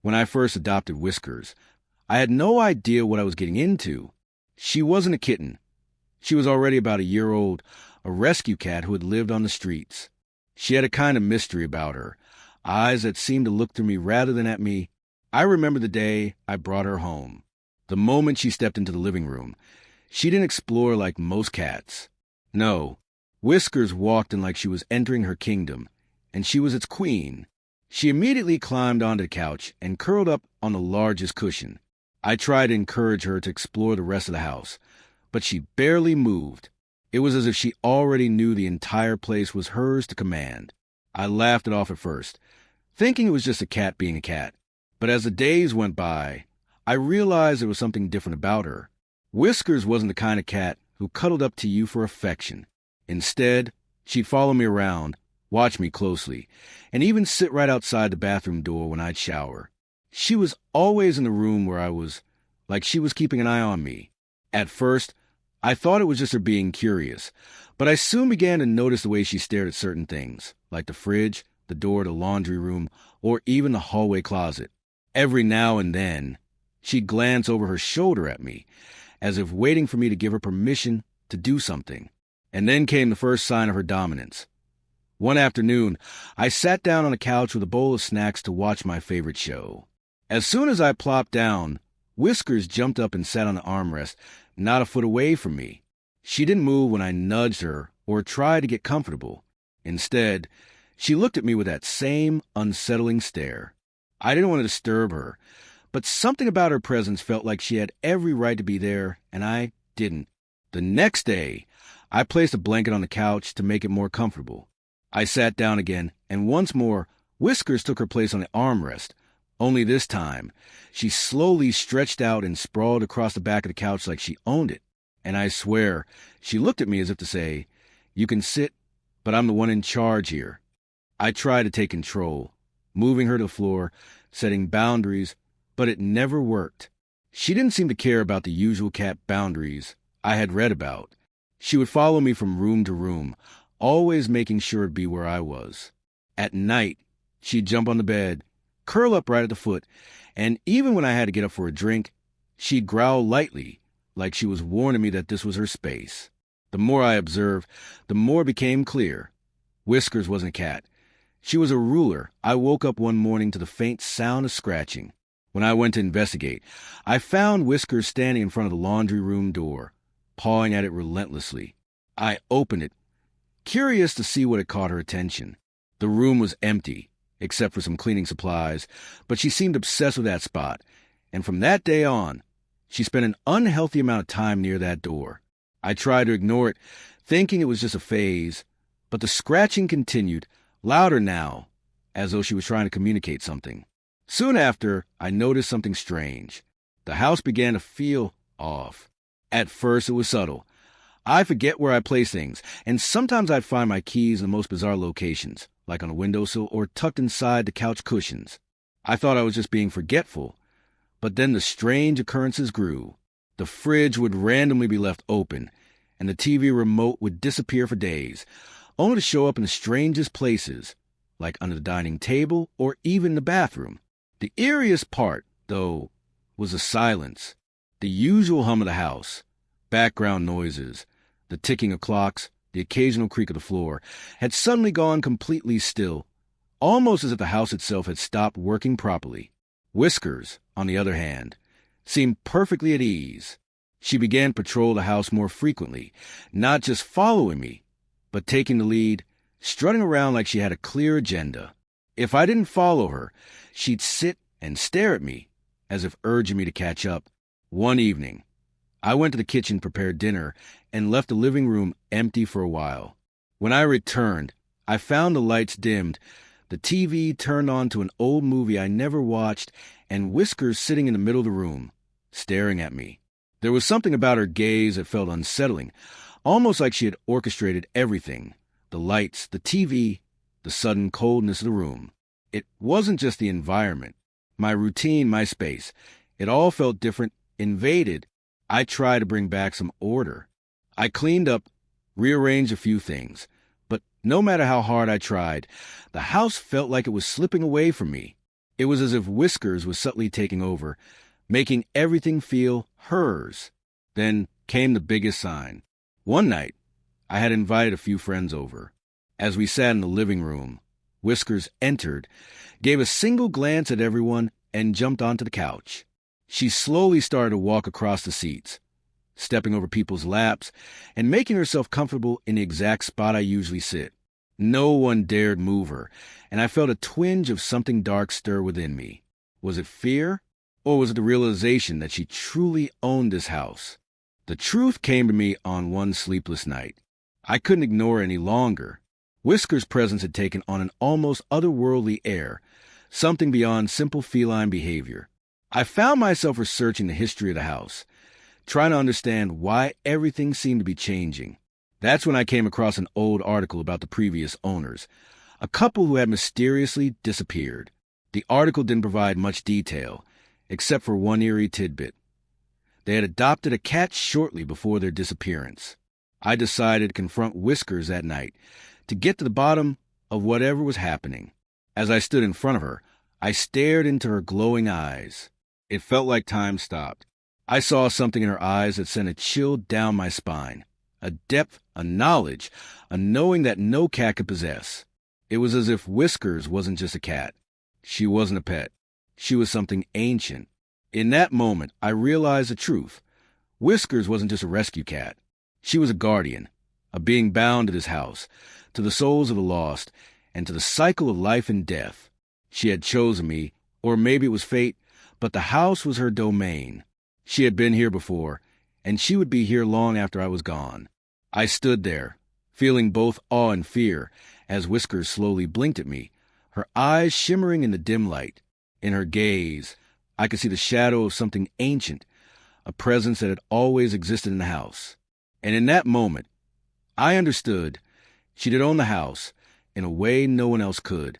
When I first adopted Whiskers, I had no idea what I was getting into. She wasn't a kitten. She was already about a year old, a rescue cat who had lived on the streets. She had a kind of mystery about her, eyes that seemed to look through me rather than at me. I remember the day I brought her home. The moment she stepped into the living room, she didn't explore like most cats. No, Whiskers walked in like she was entering her kingdom, and she was its queen. She immediately climbed onto the couch and curled up on the largest cushion. I tried to encourage her to explore the rest of the house, but she barely moved. It was as if she already knew the entire place was hers to command. I laughed it off at first, thinking it was just a cat being a cat. But as the days went by, I realized there was something different about her. Whiskers wasn't the kind of cat who cuddled up to you for affection. Instead, she'd follow me around, watch me closely, and even sit right outside the bathroom door when I'd shower. She was always in the room where I was, like she was keeping an eye on me. At first, I thought it was just her being curious, but I soon began to notice the way she stared at certain things, like the fridge, the door to the laundry room, or even the hallway closet. Every now and then, she'd glance over her shoulder at me, as if waiting for me to give her permission to do something. And then came the first sign of her dominance. One afternoon, I sat down on a couch with a bowl of snacks to watch my favorite show. As soon as I plopped down, Whiskers jumped up and sat on the armrest, not a foot away from me. She didn't move when I nudged her or tried to get comfortable. Instead, she looked at me with that same unsettling stare. I didn't want to disturb her, but something about her presence felt like she had every right to be there, and I didn't. The next day, I placed a blanket on the couch to make it more comfortable. I sat down again, and once more, Whiskers took her place on the armrest. Only this time, she slowly stretched out and sprawled across the back of the couch like she owned it. And I swear, she looked at me as if to say, "You can sit, but I'm the one in charge here." I tried to take control, moving her to the floor, setting boundaries, but it never worked. She didn't seem to care about the usual cat boundaries I had read about. She would follow me from room to room, always making sure to be where I was. At night, she'd jump on the bed, curl up right at the foot, and even when I had to get up for a drink, she'd growl lightly, like she was warning me that this was her space. The more I observed, the more it became clear. Whiskers wasn't a cat. She was a ruler. I woke up one morning to the faint sound of scratching. When I went to investigate, I found Whiskers standing in front of the laundry room door, pawing at it relentlessly. I opened it, curious to see what had caught her attention. The room was empty, except for some cleaning supplies, but she seemed obsessed with that spot, and from that day on, she spent an unhealthy amount of time near that door. I tried to ignore it, thinking it was just a phase, but the scratching continued, louder now, as though she was trying to communicate something. Soon after, I noticed something strange. The house began to feel off. At first, it was subtle. I forget where I place things, and sometimes I'd find my keys in the most bizarre locations, like on a windowsill or tucked inside the couch cushions. I thought I was just being forgetful, but then the strange occurrences grew. The fridge would randomly be left open, and the TV remote would disappear for days, only to show up in the strangest places, like under the dining table or even the bathroom. The eeriest part, though, was the silence. The usual hum of the house, background noises, the ticking of clocks, the occasional creak of the floor, had suddenly gone completely still, almost as if the house itself had stopped working properly. Whiskers, on the other hand, seemed perfectly at ease. She began to patrol the house more frequently, not just following me, but taking the lead, strutting around like she had a clear agenda. If I didn't follow her, she'd sit and stare at me, as if urging me to catch up. One evening, I went to the kitchen to prepare dinner and left the living room empty for a while. When I returned, I found the lights dimmed, the TV turned on to an old movie I never watched, and Whiskers sitting in the middle of the room, staring at me. There was something about her gaze that felt unsettling, almost like she had orchestrated everything. The lights, the TV, the sudden coldness of the room. It wasn't just the environment. My routine, my space. It all felt different, invaded. I tried to bring back some order. I cleaned up, rearranged a few things. But no matter how hard I tried, the house felt like it was slipping away from me. It was as if Whiskers was subtly taking over, making everything feel hers. Then came the biggest sign. One night, I had invited a few friends over. As we sat in the living room, Whiskers entered, gave a single glance at everyone, and jumped onto the couch. She slowly started to walk across the seats, stepping over people's laps and making herself comfortable in the exact spot I usually sit. No one dared move her, and I felt a twinge of something dark stir within me. Was it fear, or was it the realization that she truly owned this house? The truth came to me on one sleepless night. I couldn't ignore it any longer. Whiskers' presence had taken on an almost otherworldly air, something beyond simple feline behavior. I found myself researching the history of the house, trying to understand why everything seemed to be changing. That's when I came across an old article about the previous owners, a couple who had mysteriously disappeared. The article didn't provide much detail, except for one eerie tidbit. They had adopted a cat shortly before their disappearance. I decided to confront Whiskers that night, to get to the bottom of whatever was happening. As I stood in front of her, I stared into her glowing eyes. It felt like time stopped. I saw something in her eyes that sent a chill down my spine. A depth, a knowledge, a knowing that no cat could possess. It was as if Whiskers wasn't just a cat. She wasn't a pet. She was something ancient. In that moment, I realized the truth. Whiskers wasn't just a rescue cat. She was a guardian, a being bound to this house, to the souls of the lost, and to the cycle of life and death. She had chosen me, or maybe it was fate, but the house was her domain. She had been here before, and she would be here long after I was gone. I stood there, feeling both awe and fear, as Whiskers slowly blinked at me, her eyes shimmering in the dim light. In her gaze, I could see the shadow of something ancient, a presence that had always existed in the house. And in that moment, I understood she did own the house in a way no one else could.